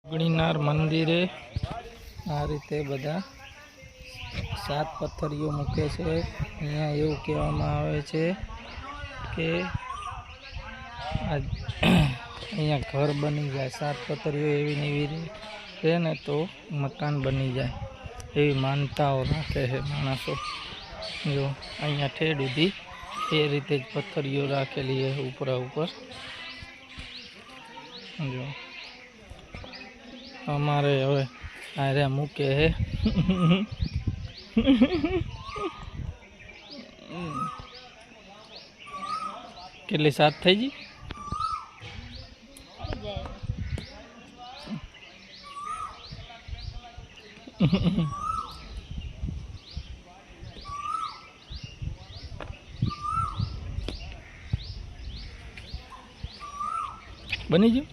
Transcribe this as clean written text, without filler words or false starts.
ગિરનાર મંદિરે આ રીતે બધા 7 પથ્થરીઓ મૂકે છે। અહીંયા એવું કહેવામાં આવે છે કે અહીંયા ઘર બની જાય, 7 પથ્થરીઓ એવી ને એવી છે ને તો મકાન બની જાય એવી માનતાઓ રાખે છે માણસો। જો અહીંયા ઠેડ સુધી એ રીતે જ પથ્થરીઓ રાખેલી છે ઉપરા ઉપર। જો અમારે હવે આરે મૂકે હે કેટલી 7 થઈ ગઈ? બની ગયું?